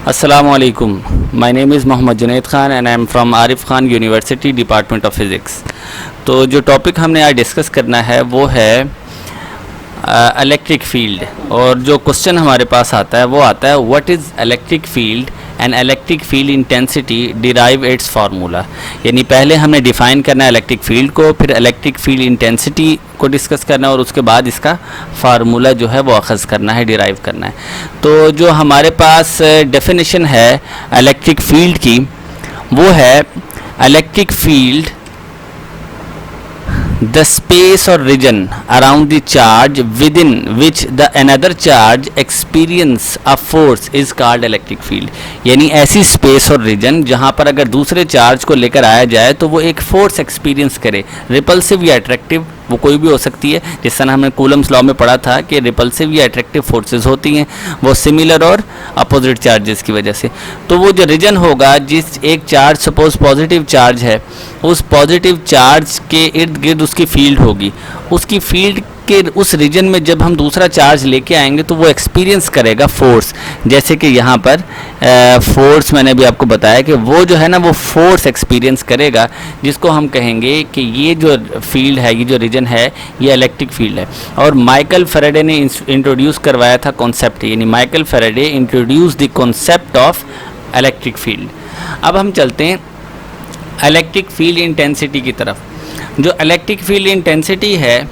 Assalamu alaikum. My name is Mohammad Junaid Khan and I am from Arif Khan University Department of Physics. तो जो topic हमने आज discuss करना है वो है इलेक्ट्रिक फील्ड, और जो क्वेश्चन हमारे पास आता है वो आता है what is electric field and electric field intensity derive it's formula. यानी पहले हमने डिफ़ाइन करना है इलेक्ट्रिक फील्ड को, फिर इलेक्ट्रिक फील्ड इंटेंसिटी को डिस्कस करना है और उसके बाद इसका फार्मूला जो है वो अखज़ करना है, डिराइव करना है। तो जो हमारे पास डेफिनेशन है इलेक्ट्रिक फील्ड की वो है electric field the space or region around the charge within which the another charge experience a force is called electric field। यानी ऐसी स्पेस और रीजन जहाँ पर अगर दूसरे चार्ज को लेकर आया जाए तो वो एक फोर्स एक्सपीरियंस करे, रिपल्सिव या अट्रैक्टिव, वो कोई भी हो सकती है। जिस तरह हमने कूलम्स लॉ में पढ़ा था कि रिपल्सिव या अट्रैक्टिव फोर्सेस होती हैं वो सिमिलर और अपोजिट चार्जेस की वजह से। तो वो जो रीजन होगा जिस एक चार्ज सपोज पॉजिटिव चार्ज है, उस पॉजिटिव चार्ज के इर्द गिर्द उसकी फील्ड होगी, उसकी फील्ड के उस रीजन में जब हम दूसरा चार्ज लेके आएंगे तो वो एक्सपीरियंस करेगा फोर्स। जैसे कि यहाँ पर फोर्स मैंने भी आपको बताया कि वो जो है ना वो फोर्स एक्सपीरियंस करेगा, जिसको हम कहेंगे कि ये जो फील्ड है, ये जो रीजन है, ये इलेक्ट्रिक फील्ड है। और माइकल फैराडे ने इंट्रोड्यूस करवाया था कॉन्सेप्ट, यानी Michael Faraday introduce the concept of electric field. अब हम चलते हैं इलेक्ट्रिक फील्ड इंटेंसिटी की तरफ। जो इलेक्ट्रिक फील्ड इंटेंसिटी है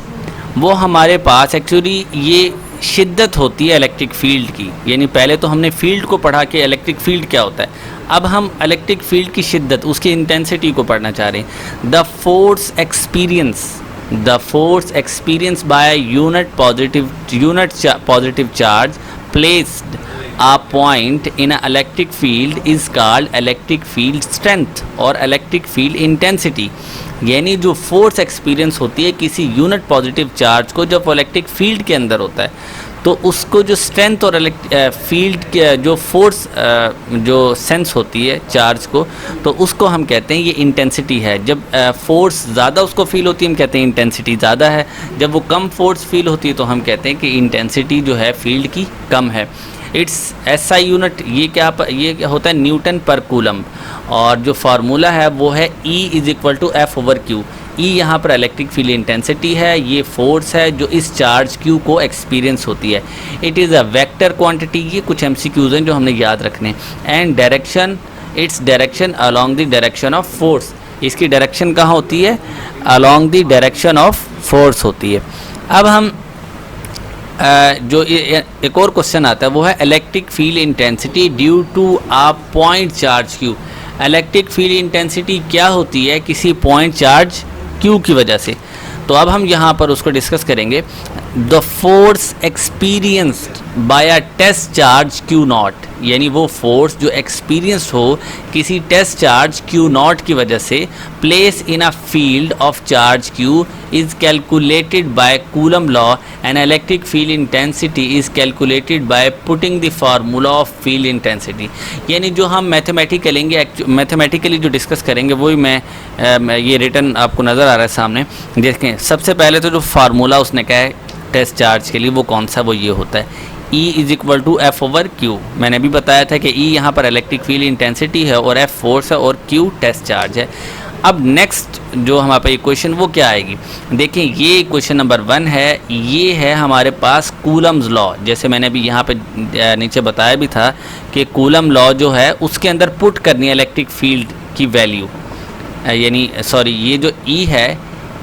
वो हमारे पास एक्चुअली ये शिद्दत होती है इलेक्ट्रिक फील्ड की। यानी पहले तो हमने फील्ड को पढ़ा कि इलेक्ट्रिक फील्ड क्या होता है, अब हम इलेक्ट्रिक फील्ड की शिद्दत, उसकी इंटेंसिटी को पढ़ना चाह रहे हैं। The force experience by unit positive charge placed a point in an electric field is called electric field strength और electric field intensity। यानी जो फोर्स एक्सपीरियंस होती है किसी यूनिट पॉजिटिव चार्ज को जब वो इलेक्ट्रिक फील्ड के अंदर होता है, तो उसको जो स्ट्रेंथ और फील्ड के जो फोर्स जो सेंस होती है चार्ज को, तो उसको हम कहते हैं ये इंटेंसिटी है। जब फोर्स ज़्यादा उसको फील होती है हम कहते हैं इंटेंसिटी ज़्यादा है, जब वो कम फोर्स फील होती है तो हम कहते हैं कि इंटेंसिटी जो है फील्ड की कम है। इट्स SI यूनिट, ये होता है न्यूटन पर कूलम, और जो फार्मूला है वो है E = F/Q। E यहाँ पर इलेक्ट्रिक फील्ड इंटेंसिटी है, ये फोर्स है जो इस चार्ज Q को एक्सपीरियंस होती है। It is a vector quantity, ये कुछ MCQs हैं जो हमने याद रखने। And direction, its direction along the direction of force, इसकी डायरेक्शन कहाँ होती है, along the direction of force होती है। अब हम जो एक और क्वेश्चन आता है वो है electric field intensity due to a point charge Q। Electric field intensity क्या होती है किसी पॉइंट चार्ज Q की वजह से। तो अब हम यहाँ पर उसको डिस्कस करेंगे। The force experienced by a test charge Q0, यानी वो फोर्स जो एक्सपीरियंस हो किसी टेस्ट चार्ज Q0 की वजह से, place in a field of charge Q is calculated by coulomb law and electric field intensity is calculated by putting the formula of field intensity. यानी जो हम मैथमेटिकली जो डिस्कस करेंगे वही मैं ये रिटर्न आपको नज़र आ रहा है सामने। देखें, सबसे पहले तो जो फार्मूला उसने कहा है टेस्ट चार्ज के लिए वो कौन सा, वो ये होता है E = F/Q। मैंने भी बताया था कि E यहाँ पर इलेक्ट्रिक फील्ड इंटेंसिटी है और F फोर्स है और Q टेस्ट चार्ज है। अब नेक्स्ट जो हमारे पास इक्वेशन वो क्या आएगी, देखें ये इक्वेशन नंबर 1 है, ये है हमारे पास कूलम्स लॉ। जैसे मैंने भी यहाँ पे नीचे बताया भी था कि कूलम लॉ जो है उसके अंदर पुट करनी है इलेक्ट्रिक फील्ड की वैल्यू, यानी सॉरी ये जो E है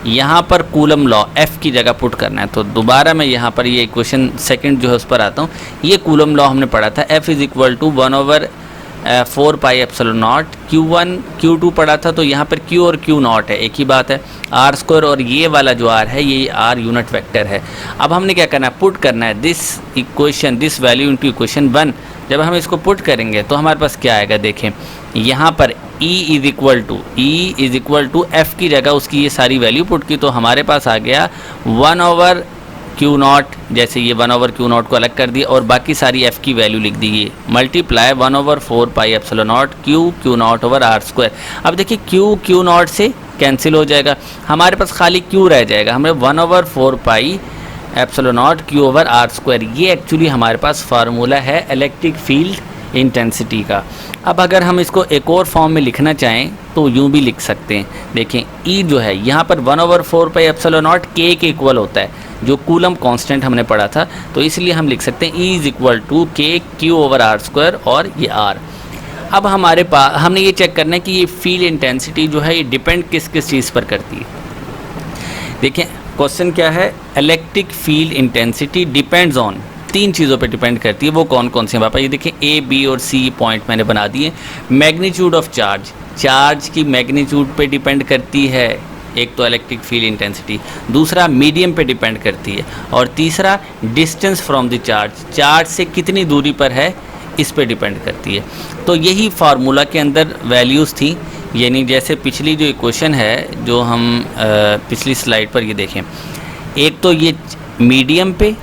यहाँ पर कूलम लॉ F की जगह पुट करना है। तो दोबारा मैं यहाँ पर ये इक्वेशन सेकंड जो है उस पर आता हूँ। ये कूलम लॉ हमने पढ़ा था, F = 1/4πε0 Q1 Q2 पढ़ा था, तो यहाँ पर Q और Q0 है, एक ही बात है। R² और ये वाला जो R है ये R यूनिट वेक्टर है। अब हमने क्या करना है, पुट करना है दिस वैल्यू इनटू इक्वेशन 1। जब हम इसको पुट करेंगे तो हमारे पास क्या आएगा, देखें यहाँ पर E = F की जगह उसकी ये सारी वैल्यू पुट की, तो हमारे पास आ गया 1/Q0। जैसे ये 1/Q0 को अलग कर दिया और बाकी सारी F की वैल्यू लिख दी, मल्टीप्लाई 1/4πε0 Q0/R²। अब देखिए Q0 से कैंसिल हो जाएगा, हमारे पास खाली Q रह जाएगा, हमें 1/4πε0 Q/R²। ये एक्चुअली हमारे पास फार्मूला है इलेक्ट्रिक फील्ड इंटेंसिटी का। अब अगर हम इसको एक और फॉर्म में लिखना चाहें तो यूँ भी लिख सकते हैं। देखें ई जो है यहाँ पर 1/4πε0 के इक्वल होता है, जो कूलम कांस्टेंट हमने पढ़ा था, तो इसलिए हम लिख सकते हैं ई इज़ इक्वल टू के Q/r² और ये r। अब हमारे पास हमने ये चेक करना है कि ये फील्ड इंटेंसिटी जो है ये डिपेंड किस किस चीज़ पर करती है। देखें क्वेश्चन क्या है, electric field intensity depends on, 3 चीज़ों पे डिपेंड करती है। वो कौन कौन सी हैं पापा? ये देखें ए बी और सी पॉइंट मैंने बना दिए। मैग्नीट्यूड ऑफ चार्ज, चार्ज की मैग्नीट्यूड पे डिपेंड करती है एक तो इलेक्ट्रिक फील्ड इंटेंसिटी, दूसरा मीडियम पे डिपेंड करती है, और तीसरा distance from the charge, charge से कितनी दूरी पर है इस पे डिपेंड करती है। तो यही फार्मूला के अंदर वैल्यूज़ थी, यानी जैसे पिछली जो इक्वेशन है जो हम पिछली स्लाइड पर ये देखें, एक तो ये मीडियम पे,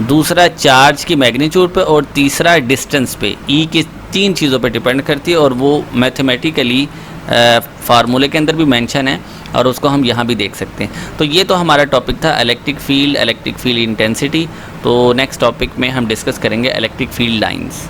दूसरा चार्ज की मैग्नीट्यूड पे, और तीसरा डिस्टेंस पे, ई की 3 चीज़ों पे डिपेंड करती है, और वो मैथमेटिकली फार्मूले के अंदर भी मेंशन है और उसको हम यहाँ भी देख सकते हैं। तो ये तो हमारा टॉपिक था इलेक्ट्रिक फील्ड इंटेंसिटी। तो नेक्स्ट टॉपिक में हम डिस्कस करेंगे इलेक्ट्रिक फील्ड लाइंस।